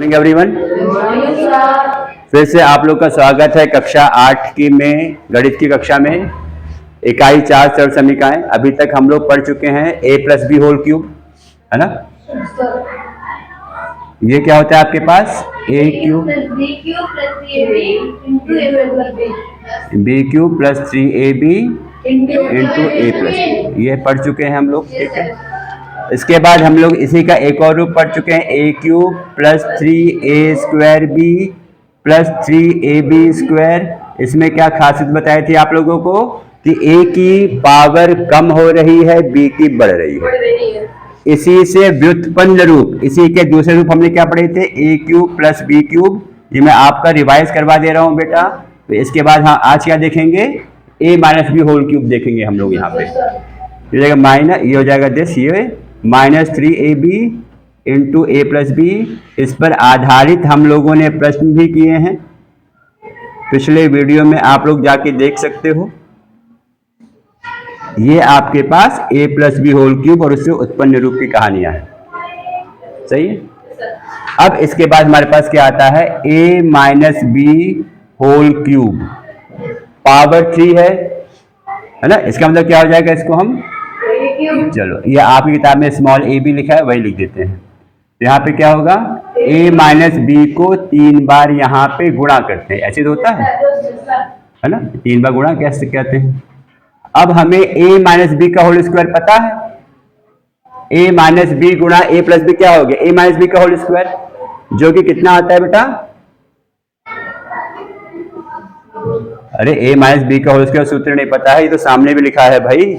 Morning everyone. फिर से आप लोग का स्वागत है कक्षा 8 की में गणित की कक्षा में। इकाई 4 सरल समीकरण। अभी तक हम लोग पढ़ चुके हैं a plus B whole cube, है ना। ये क्या होता है आपके पास a cube B cube plus 3ab into a plus B. ये पढ़ चुके हैं हम लोग, ठीक है। इसके बाद हम लोग इसी का एक और रूप पढ़ चुके हैं a cube plus 3a square B plus 3ab square. इसमें क्या खासियत बताई थी आप लोगों को कि a की पावर कम हो रही है, b की बढ़ रही है। इसी से व्युत्पन्न रूप, इसी के दूसरे रूप हमने क्या पढ़े थे, a cube plus B cube. ये मैं आपका रिवाइज करवा दे रहा हूं बेटा। तो इसके बाद हाँ आज क्या देखेंगे, a minus B whole cube देखेंगे हम लोग। यहाँ पे ये हो जाएगा माइनस, ये हो जाएगा दिस, ये -3ab into A plus B. इस पर आधारित हम लोगों ने प्रश्न भी किए हैं, पिछले वीडियो में आप लोग जाके देख सकते हो। ये आपके पास a plus B whole cube और उससे उत्पन्न रूप की कहानियां हैं, सही है। अब इसके बाद हमारे पास क्या आता है, a minus B whole cube power 3 है ना। इसका मतलब क्या हो जाएगा, इसको हम चलो ये आपकी किताब में स्मॉल a भी लिखा है वही लिख देते हैं। यहाँ पे क्या होगा, a माइनस बी को 3 बार यहाँ पे गुणा करते हैं, ऐसे तो होता है ना। 3 बार गुणा कैसे कहते हैं। अब हमें a माइनस बी का होल स्क्वायर पता है, a माइनस बी गुणा a प्लस बी क्या हो गया, a माइनस बी का होल स्क्वायर, जो कि कितना आता है बेटा। अरे a माइनस बी का होल स्क्वायर सूत्र नहीं पता है, ये तो सामने भी लिखा है भाई,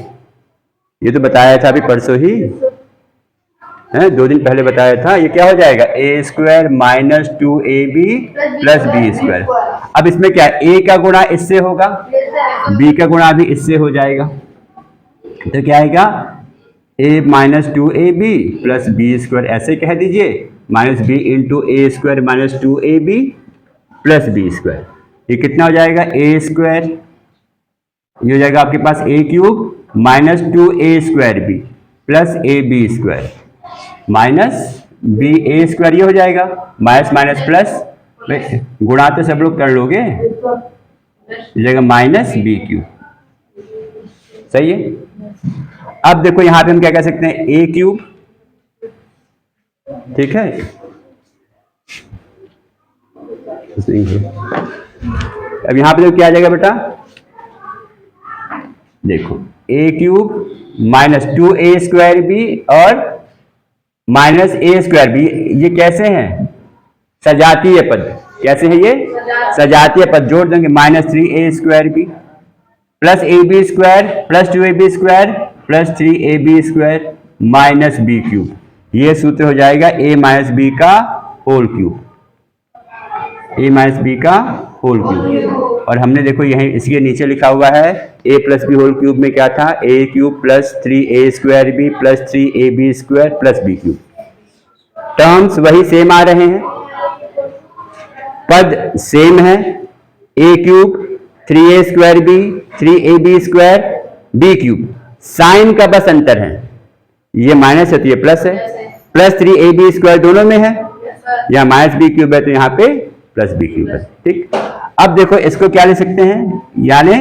ये तो बताया था अभी परसों ही है, 2 दिन पहले बताया था। ये क्या हो जाएगा, a square minus 2ab plus B square. अब इसमें क्या है, a का गुणा इससे होगा, b का गुणा भी इससे हो जाएगा, तो क्या आएगा, a minus 2ab plus B square, ऐसे कह दीजिए minus B into A square minus 2ab plus B square. ये कितना हो जाएगा, a स्क्वायर, ये हो जाएगा आपके पास a cube minus 2a square B plus A B square minus B A square. ये हो जाएगा माइनस माइनस प्लस, गुणा तो सब लोग कर लोगे, ये जाएगा माइनस बी क्यूब, सही है। अब देखो यहां पे हम क्या कह सकते हैं, ए क्यूब, ठीक है। अब यहां पे तो क्या आ जाएगा बेटा, देखो a cube minus 2a square B और माइनस ए स्क्वायर बी। ये कैसे हैं, सजातीय पद। कैसे है ये, सजातीय पद। जोड़ देंगे minus 3a square B plus A B square plus 2ab square plus 3ab square minus B cube. ये सूत्र हो जाएगा a माइनस बी का whole cube, a minus B का होल क्यूब। और हमने देखो यहीं इसके नीचे लिखा हुआ है a plus B whole cube में क्या था, a cube plus 3a square B plus 3ab square plus B cube. Terms वही सेम आ रहे हैं, पद सेम है, a cube 3a square B 3ab square B cube. Sign का बस अंतर है, ये माइनस है तो ये प्लस है, प्लस 3ab स्क्वायर दोनों में है, यहाँ माइनस बी क्यूब है तो यहाँ पे प्लस बी क्यूब है, ठीक। अब देखो इसको क्या ले सकते हैं, यानी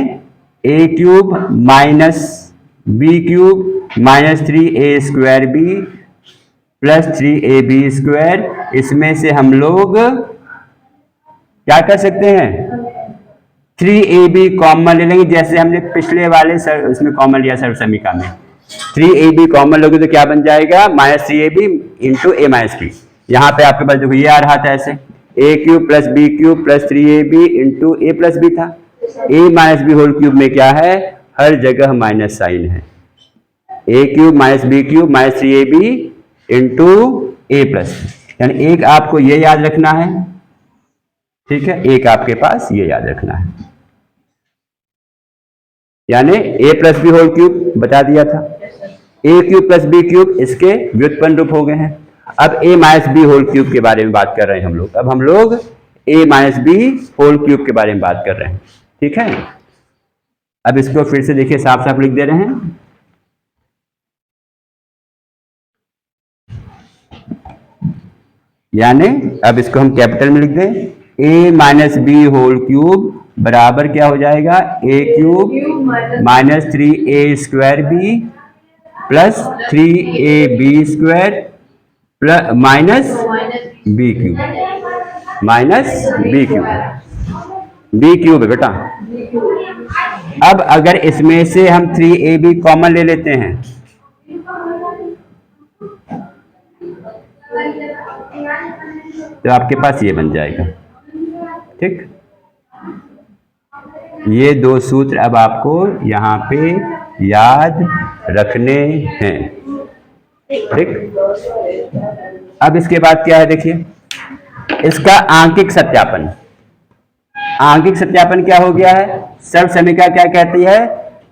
a cube minus B cube minus 3a square B plus 3ab square. इसमें से हम लोग क्या कर सकते हैं, 3ab कॉमन ले लेंगे, जैसे हमने पिछले वाले उसमें कॉमन लिया सर्व समीकरण में। 3ab कॉमन लोगे तो क्या बन जाएगा, minus 3ab into a minus B. यहाँ पे आपके पास देखो ये आ रहा था ऐसे, a cube plus B cube plus 3ab into A plus B था। a minus B whole cube में क्या है, हर जगह माइनस साइन है, a cube minus B cube minus 3ab into A plus, यानी एक आपको ये याद रखना है, ठीक है, एक आपके पास ये याद रखना है, यानी a plus B whole cube बता दिया था, a cube plus B cube इसके व्युत्पन्न रूप हो गए हैं। अब a minus B whole cube के बारे में बात कर रहे हैं हम लोग। अब हम लोग a minus B whole cube के बारे में बात कर रहे हैं, ठीक है। अब इसको फिर से देखिए, साफ साफ लिख दे रहे हैं, यानी अब इसको हम कैपिटल में लिख दें, a minus B whole cube बराबर क्या हो जाएगा, a cube minus 3a² b plus 3ab² plus minus B cube, minus B cube, B cube है बेटा। अब अगर इसमें से हम 3ab कॉमन ले लेते हैं तो आपके पास ये बन जाएगा। ठीक, ये दो सूत्र अब आपको यहाँ पे याद रखने हैं। ठीक, अब इसके बाद क्या है देखिए, इसका आंकिक सत्यापन। आंकिक सत्यापन क्या हो गया है, सर्व समीकरण क्या कहती है,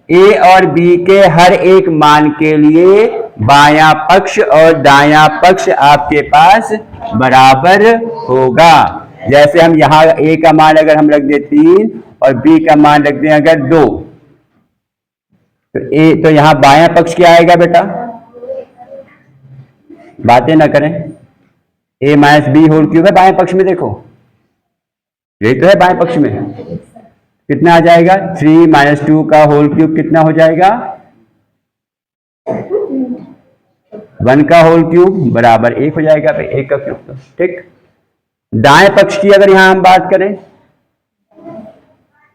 ए और बी के हर एक मान के लिए बायां पक्ष और दायां पक्ष आपके पास बराबर होगा। जैसे हम यहां ए का मान अगर हम रख दें 3 और बी का मान रख दें अगर 2, तो यहां बायां पक्ष क्या आएगा बेटा, बातें ना करें, ए माइनस बी होल क्यूब है बाएं पक्ष में, देखो यही तो है बाएं पक्ष में, कितना आ जाएगा 3 माइनस 2 का होल क्यूब कितना हो जाएगा 1 का होल क्यूब बराबर 1 हो जाएगा, 1 का क्यूब। तो ठीक, दाएं पक्ष की अगर यहां हम बात करें,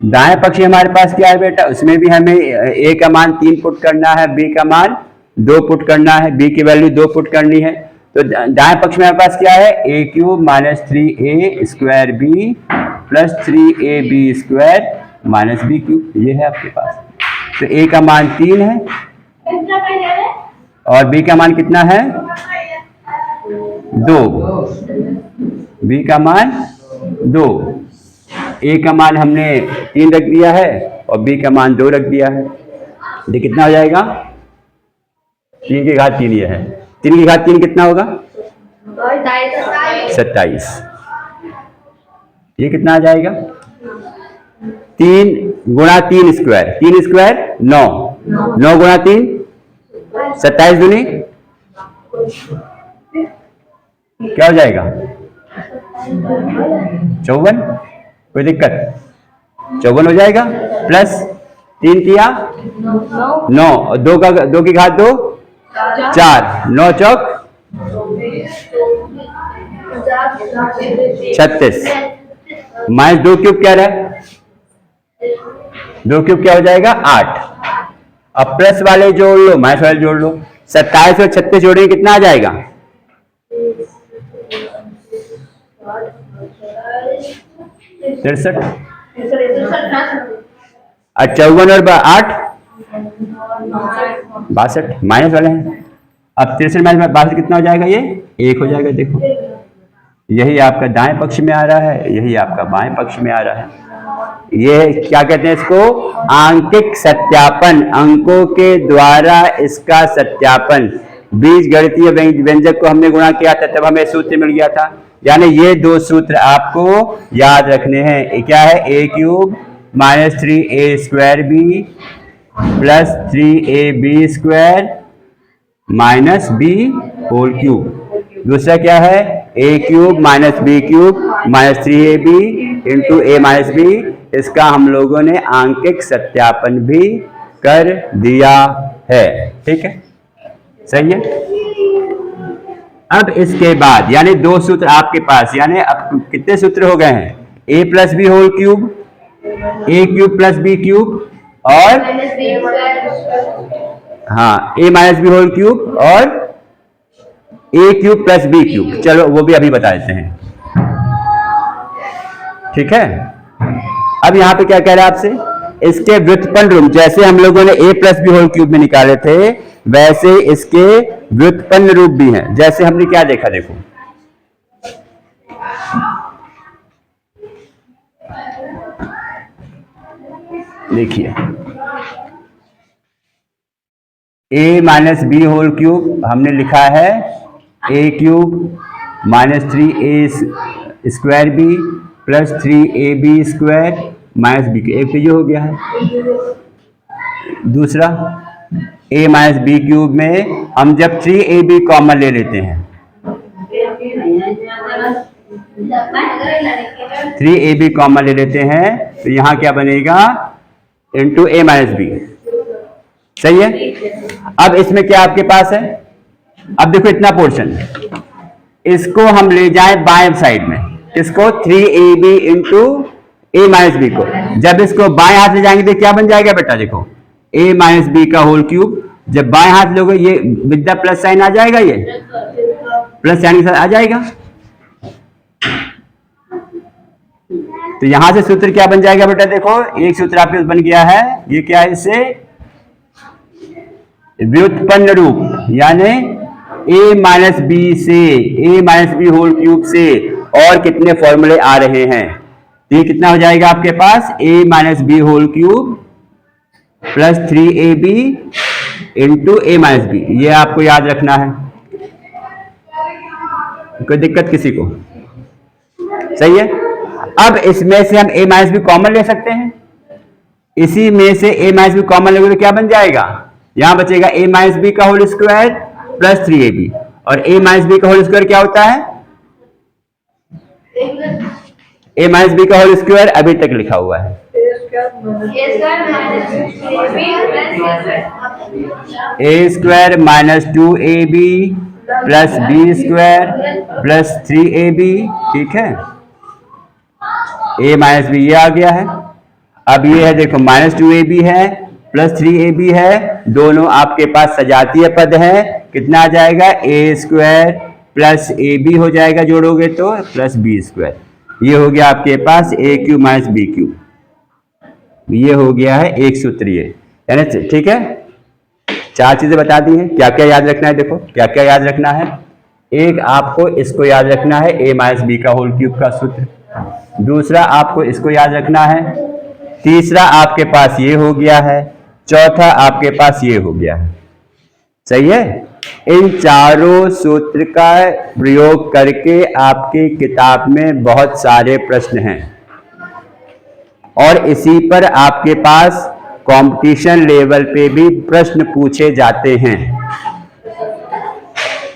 दाएं पक्ष हमारे पास क्या है बेटा, उसमें भी हमें ए का मान 3 पुट करना है, बी का मान 2 पुट करना है, बी की वैल्यू 2 पुट करनी है। तो दाएं पक्ष में हमारे पास क्या है, A cube minus 3a² B plus 3ab² minus B cube, ये है आपके पास। तो ए का मान 3 है और बी का मान कितना है 2, बी का मान 2, ए का मान हमने 3 रख दिया है और बी का मान 2 रख दिया है। ये कितना हो जाएगा, 3 की घात 3 ये है, 3 की घात 3 कितना होगा 27। ये कितना आ जाएगा 3 गुणा 3 स्क्वायर, 3 स्क्वायर 9, 9 गुणा 3 27 दूनी क्या हो जाएगा 54, कोई दिक्कत, 54 हो जाएगा, प्लस 3 किया 9 और 2 की घात 2 4, 9 चौक 36 माइनस 2 क्यूब क्या रहा, 2 क्यूब क्या हो जाएगा 8। अब प्लस वाले जोड़ लो माइनस वाले जोड़ लो, 27 और 36 जोड़ेंगे कितना आ जाएगा 63, और 54 और 8 62 माइनस वाले हैं। अब 63 माइनस 62 कितना हो जाएगा, ये 1 हो जाएगा। देखो यही आपका दाएं पक्ष में आ रहा है, यही आपका बाएं पक्ष में आ रहा है। ये क्या कहते हैं इसको, आंकिक सत्यापन, अंकों के द्वारा इसका सत्यापन। बीज गणितीय व्यंजक को हमने गुणा किया था तब हमें सूत्र मिल गया था, यानी ये दो सूत्र आपको याद रखने हैं। क्या है, A cube minus 3a² B plus 3ab² minus B whole cube. दूसरा क्या है, A cube minus B cube minus 3ab into A minus B. इसका हम लोगों ने आंकिक सत्यापन भी कर दिया है। ठीक है, सही है। अब इसके बाद यानी दो सूत्र आपके पास, यानी अब कितने सूत्र हो गए हैं, ए प्लस बी होल क्यूब, ए क्यूब प्लस बी क्यूब और हाँ ए माइनस बी होल क्यूब और ए क्यूब प्लस बी क्यूब। चलो वो भी अभी बता देते हैं। ठीक है, अब यहां पे क्या कह रहा है आपसे, इसके व्युत्पन्न रूप जैसे हम लोगों ने ए प्लस बी होल क्यूब में निकाले थे वैसे इसके व्युत्पन्न रूप भी हैं। जैसे हमने क्या देखा, देखो देखिए A minus B whole cube हमने लिखा है A cube minus 3a² B plus 3ab² minus B, एक तो ये हो गया है। दूसरा a माइनस बी क्यूब में हम जब 3ab कॉमन ले लेते हैं 3ab कॉमन ले लेते हैं तो यहाँ क्या बनेगा, इंटू a माइनस बी। सही है। अब इसमें क्या आपके पास है, अब देखो इतना पोर्शन, इसको हम ले जाएं बाएं साइड में, इसको 3ab into a minus B को, जब इसको बाएं हाथ ले जाएंगे तो क्या बन जाएगा बेटा, देखो a माइनस बी का होल क्यूब। जब बाएं हाथ लोगे ये विद द प्लस साइन आ जाएगा, ये प्लस साइन के साथ आ जाएगा। तो यहां से सूत्र क्या बन जाएगा बेटा, देखो एक सूत्र आपके पास बन गया है, ये क्या है, इससे व्युत्पन्न रूप, यानी a माइनस बी से, a minus B whole cube से और कितने फॉर्मूले आ रहे हैं, तो ये कितना हो जाएगा आपके पास, a minus B whole cube plus 3ab into a minus B. ये आपको याद रखना है, कोई दिक्कत किसी को? सही है। अब इसमें से हम a माइनस बी कॉमन ले सकते हैं, इसी में से a माइनस बी कॉमन लेंगे तो क्या बन जाएगा, यहां बचेगा a माइनस बी का होल स्क्वायर प्लस 3ab, और a माइनस बी का होल स्क्वायर क्या होता है, a माइनस बी का होल स्क्वायर अभी तक लिखा हुआ है a square minus 2ab plus B square plus 3ab। ठीक है, a माइनस बी ये आ गया है। अब ये है देखो माइनस 2ab है प्लस 3ab है, दोनों आपके पास सजातीय पद है, कितना आ जाएगा, a स्क्वायर प्लस ab हो जाएगा जोड़ोगे तो प्लस बी स्क्वायर। ये हो गया आपके पास a cube minus B cube, ये हो गया है एक सूत्र ये, यानी ठीक है। चार चीजें बता दी हैं, क्या क्या याद रखना है, देखो क्या क्या याद रखना है। एक आपको इसको याद रखना है, a माइनस बी का होल क्यूब का सूत्र। दूसरा आपको इसको याद रखना है। तीसरा आपके पास ये हो गया है। चौथा आपके पास ये हो गया है। सही है। इन चारों सूत्र का प्रयोग करके आपकी किताब में बहुत सारे प्रश्न हैं और इसी पर आपके पास कंपटीशन लेवल पे भी प्रश्न पूछे जाते हैं।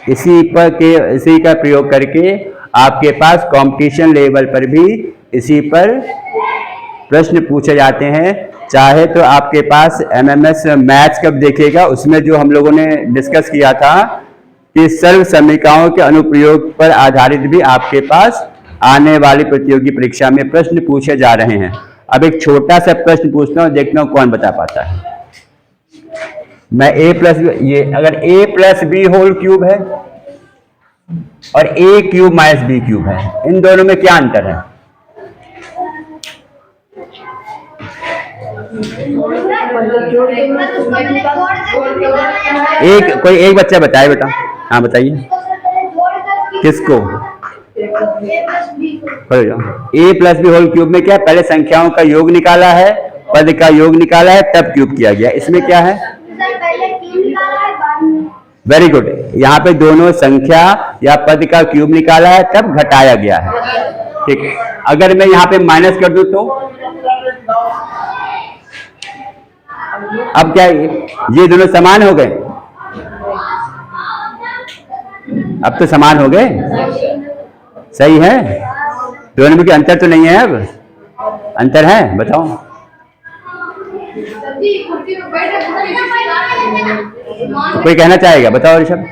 इसी का प्रयोग करके आपके पास कंपटीशन लेवल पर भी इसी पर प्रश्न पूछे जाते हैं। चाहे तो आपके पास एमएमएस मैथ्स कब देखेगा, उसमें जो हम लोगों ने डिस्कस किया था कि सर्व समीकरणों के अनुप्रयोग पर आधारित भी आपके पास आने वाली प्रतियोगी परीक्षा में प्रश्न पूछे जा रहे हैं। अब एक छोटा सा प्रश्न पूछता हूं, देखता हूं कौन बता पाता है। मैं a प्लस ये अगर a plus B whole cube है और a cube minus B cube है, इन दोनों में क्या अंतर है? कोई एक बच्चा बताए बेटा। हाँ बताइए, किसको? a plus B whole cube में क्या, पहले संख्याओं का योग निकाला है, पद का योग निकाला है, तब क्यूब किया गया। इसमें क्या है? वेरी गुड, यहाँ पे दोनों संख्या या पद का क्यूब निकाला है तब घटाया गया है। ठीक, अगर मैं यहाँ पे माइनस कर दूं तो अब क्या ये दोनों समान हो गए? अब तो समान हो गए। सही है, दोनों में कोई अंतर तो नहीं है। अब अंतर है, बताओ। कोई कहना चाहेगा? बताओ ऋषभ।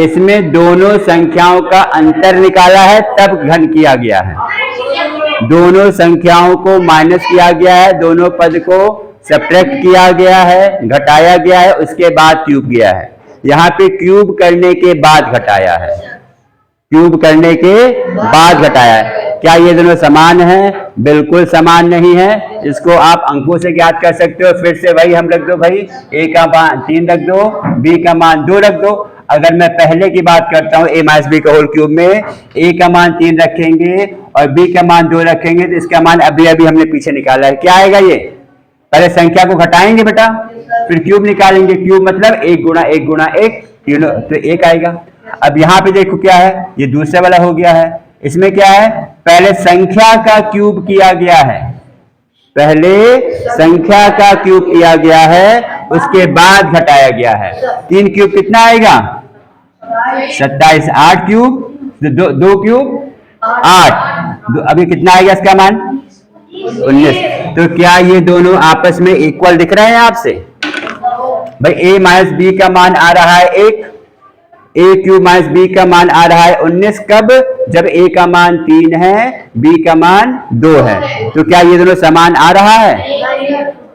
इसमें दोनों संख्याओं का अंतर निकाला है तब घन किया गया है। दोनों संख्याओं को माइनस किया गया है, दोनों पद को सब्ट्रैक्ट किया गया है, घटाया गया है, उसके बाद क्यूब किया है। यहाँ पे क्यूब करने के बाद घटाया है, क्यूब करने के बाद घटाया है। क्या ये दोनों समान हैं? बिल्कुल समान नहीं है। इसको आप अंकों से ज्ञात कर सकते हो। फिर से वही हम रख दो भाई, a का मान 3 रख दो, b का मान 2 रख दो। अगर मैं पहले की बात करता हूं a माइनस बी का होल क्यूब में a का मान 3 रखेंगे और b का मान 2 रखेंगे तो इसका मान अभी अभी हमने पीछे निकाला है। क्या आएगा? ये पहले संख्या को घटाएंगे बेटा, फिर क्यूब निकालेंगे। क्यूब मतलब 1 गुणा 1 गुणा 1, तो 1 आएगा। अब यहाँ पे देखो क्या है, ये दूसरे वाला हो गया है। इसमें क्या है, पहले संख्या का क्यूब किया गया है, पहले संख्या का क्यूब किया गया है, उसके बाद घटाया गया है। 3 क्यूब कितना आएगा? 27। 8 क्यूब दो क्यूब 8, अभी कितना आएगा इसका मान 19। तो क्या ये दोनों आपस में इक्वल दिख रहे हैं आपसे? भाई a माइनस बी का मान आ रहा है 1, a क्यूब माइनस बी का मान आ रहा है 19। कब? जब a का मान 3 है, b का मान 2 है। तो क्या ये दोनों समान आ रहा है?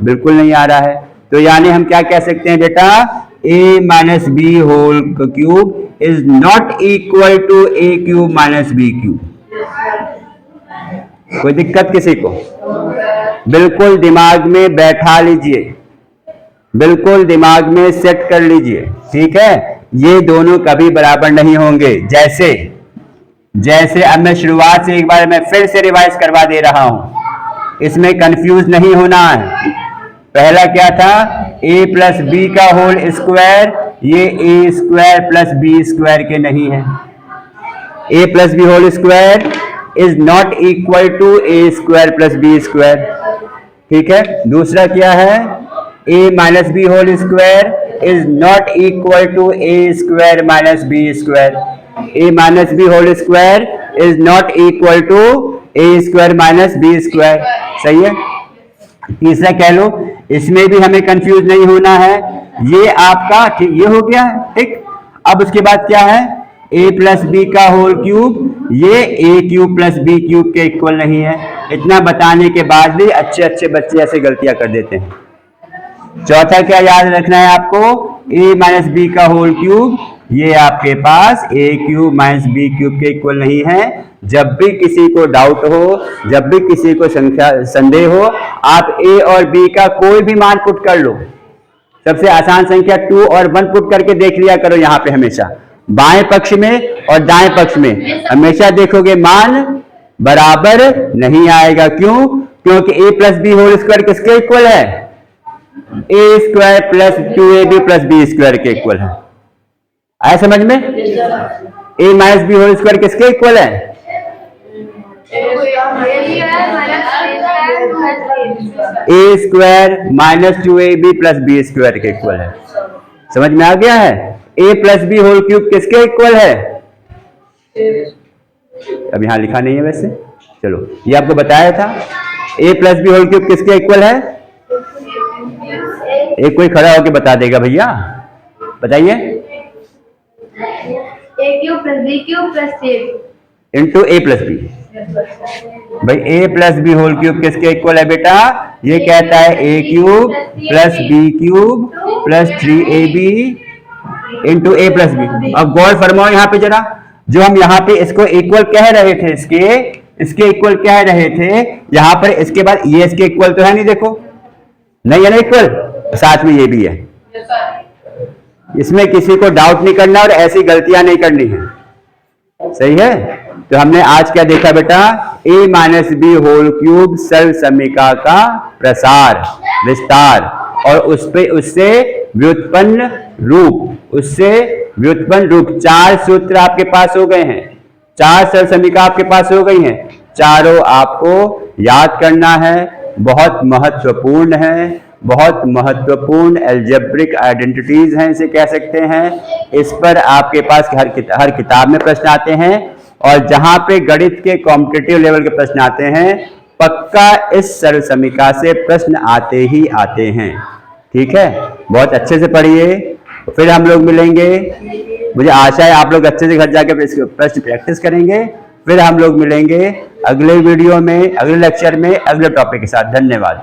बिल्कुल नहीं आ रहा है। तो यानी हम क्या कह सकते हैं बेटा, a minus B whole cube is not equal to a cube minus B cube. कोई दिक्कत किसी को? बिल्कुल दिमाग में बैठा लीजिए, बिल्कुल दिमाग में सेट कर लीजिए, ठीक है। ये दोनों कभी बराबर नहीं होंगे। जैसे अब मैं शुरुआत से एक बार मैं फिर से रिवाइज करवा दे रहा हूं, इसमें कंफ्यूज नहीं होना है। पहला क्या था? a प्लस बी का होल स्क्वायर, ये a square plus B square के नहीं है। a plus B whole square is not equal to a square plus B square, ठीक है। दूसरा क्या है? a minus B whole square is not equal to a square minus B square. a minus B whole square is not equal to a square minus B square, सही है। तीसरा कह लो, इसमें भी हमें कंफ्यूज नहीं होना है। ये आपका ठीक, ये हो गया, ठीक। अब उसके बाद क्या है? a प्लस बी का होल क्यूब, ये a cube plus B cube के इक्वल नहीं है। इतना बताने के बाद भी अच्छे अच्छे बच्चे ऐसे गलतियां कर देते हैं। चौथा क्या याद रखना है आपको? a माइनस बी का होल क्यूब, ये आपके पास a cube minus B cube के इक्वल नहीं है। जब भी किसी को डाउट हो, जब भी किसी को संदेह हो, आप a और b का कोई भी मान पुट कर लो। सबसे आसान संख्या 2 और 1 पुट करके देख लिया करो। यहाँ पे हमेशा बाएं पक्ष में और दाएं पक्ष में हमेशा देखोगे मान बराबर नहीं आएगा। क्यों? क्योंकि a plus B whole square किसके इक्वल है? a square plus 2ab plus B square के इक्वल है। आया समझ में? a minus B whole square किसके इक्वल है? a square minus 2ab plus B square के इक्वल है। समझ में आ गया है? a plus B whole cube किसके इक्वल है? अब यहां लिखा नहीं है वैसे, चलो ये आपको बताया था। a plus B whole cube किसके इक्वल है? एक कोई खड़ा होकर बता देगा भैया, बताइए। a cube plus b cube plus c into a plus B. भाई a plus B whole cube किसके इक्वल है बेटा? ये कहता है a cube plus B cube plus 3ab into a plus B. अब गौर फरमाओ यहाँ पे जरा, जो हम यहाँ पे इसको इक्वल कह रहे थे, इसके इक्वल कह रहे थे, यहाँ पर इसके बाद ये इसके इक्वल तो है नहीं, देखो नहीं है ना इक्वल, साथ में ये भी है। इसमें किसी को डाउट नहीं करना और ऐसी गलतियां नहीं करनी है, सही है। तो हमने आज क्या देखा बेटा? a minus B whole cube सरल समीकरण का प्रसार विस्तार, और उससे व्युत्पन्न रूप 4 सूत्र आपके पास हो गए हैं, 4 सरल समीकरण आपके पास हो गई हैं। चारों आपको याद करना है, बहुत महत्वपूर्ण है, बहुत महत्वपूर्ण एल्जेब्रिक आइडेंटिटीज हैं, इसे कह सकते हैं। इस पर आपके पास हर किताब में प्रश्न आते हैं, और जहां पे गणित के कॉम्पिटिटिव लेवल के प्रश्न आते हैं, पक्का इस सरल समीकरण से प्रश्न आते ही आते हैं, ठीक है। बहुत अच्छे से पढ़िए, फिर हम लोग मिलेंगे। मुझे आशा है आप लोग अच्छे से घर जाके प्रश्न प्रैक्टिस करेंगे। फिर हम लोग मिलेंगे अगले वीडियो में, अगले लेक्चर में, अगले टॉपिक के साथ। धन्यवाद।